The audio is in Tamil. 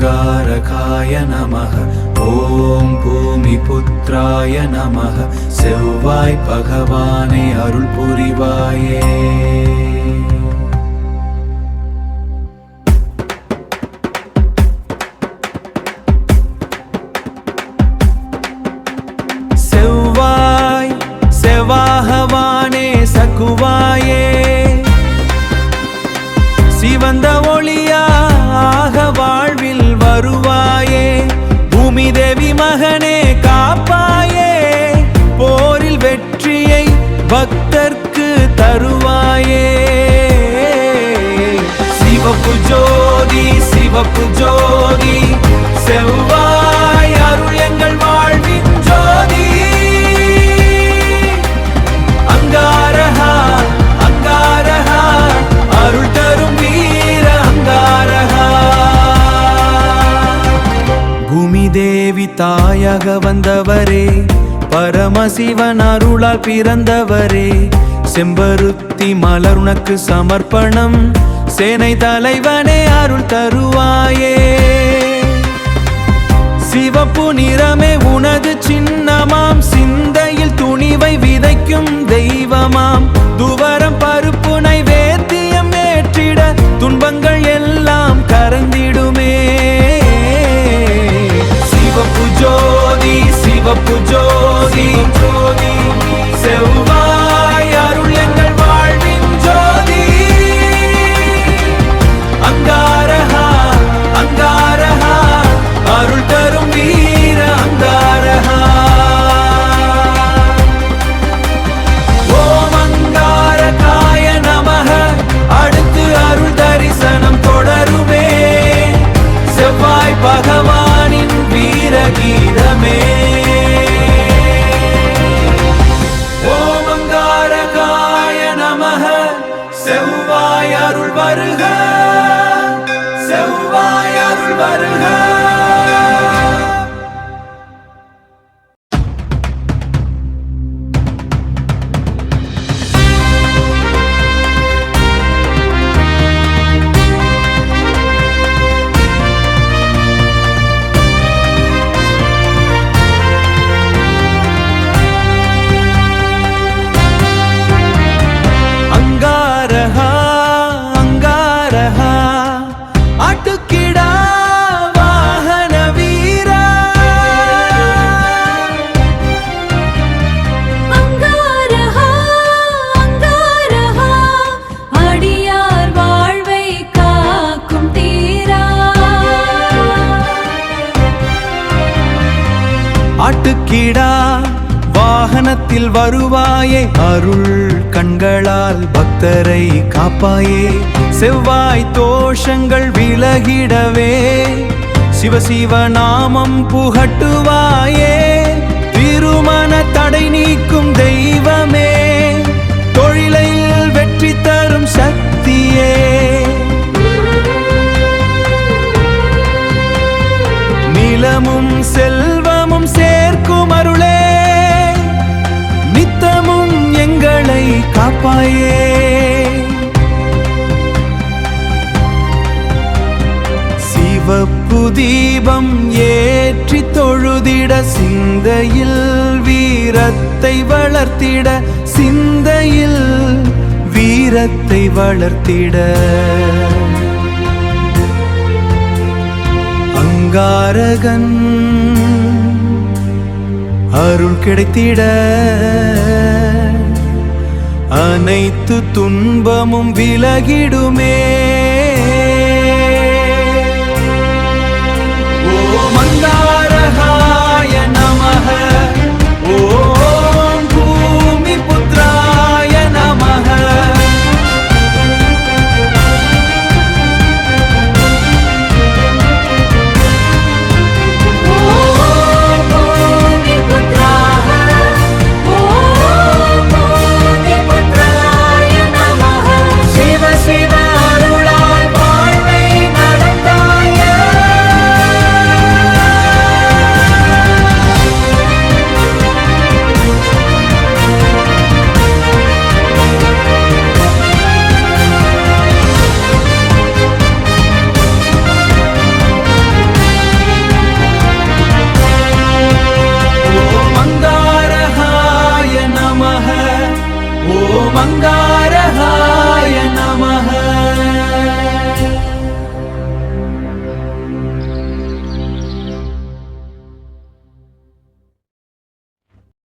அங்காரகாய நமः. ஓம் பூமிபுத்ராய நமः. செவ்வாய் பகவானே அருள் புரிவாயே. செவ்வாய் செவ்வாகவானே சகுவாயே. சிவந்த ஒளியாக வாழ்வில் வருவாயே. பூமி தேவி மகனே காப்பாயே. போரில் வெற்றியை பக்தர்க்கு தருவாயே. சிவப்பு ஜோதி சிவப்பு ஜோதி செவ்வாய் அருள் எங்கள் வாழ்வின் ஜோதி. அங்காரஹா அங்காரஹா அருள் தரும் வீர அங்காரஹா. பூமி தேவி தாயாக வந்தவரே, பரமசிவன் அருளால் பிறந்தவரே. செம்பருத்தி மலர் உனக்கு சமர்ப்பணம். சேனை தலைவனே அருள் தருவாயே. சிவப்பு நிறமே உனது சின்னமாம். சிந்தையில் துணிவை விதைக்கும் தெய்வமாம். துவரம் பருப்பு நைவேத்தியம் ஏற்றிட துன்பங்கள் எல்லாம் கரந்திடுமே. சிவப்பு ஜோதி சிவப்பு ஜோதி ஜோதி செவ்வாய் அருள் எங்கள் வாழ்வின் ஜோதி. அங்காரஹா அங்காரஹா அருள் தரும் வீர அங்காரஹா. ஓம் அங்காரகாய நமः. அடுத்து அருள் தரிசனம் தொடருமே. செவ்வாய் பகவானின் வீர கீதமே. ஓம் அங்காரகாய நமः. செவ்வாய் அருள் வருக செவ்வாய் அருள் வருக. அங்காரஹா அங்காரஹா ஆட்டுக்கிடா வாகன வீரா. அங்காரஹா அங்காரஹா அடியார் வாழ்வை காக்கும் தீரா. ஆட்டுக்கிடா வாகனத்தில் வருவாயே. அருள் கண்களால் பக்தரை காப்பாயே. செவ்வாய் தோஷங்கள் விலகிடவே சிவசிவ நாமம் புகட்டுவாயே. திருமண தடை நீக்கும் தெய்வமே. தொழிலில் வெற்றி தரும் சக்தியே. நிலமும் செல்வமும் சேர்க்கும் அருளே. நித்தமும் எங்களை காப்பாயே. சிவப்பு தீபம் ஏற்றி தொழுதிட. சிந்தையில் வீரத்தை வளர்த்திட. சிந்தையில் வீரத்தை வளர்த்திட. அங்காரகன் அருள் கிடைத்திட. அனைத்து துன்பமும் விலகிடுமே. ஓம்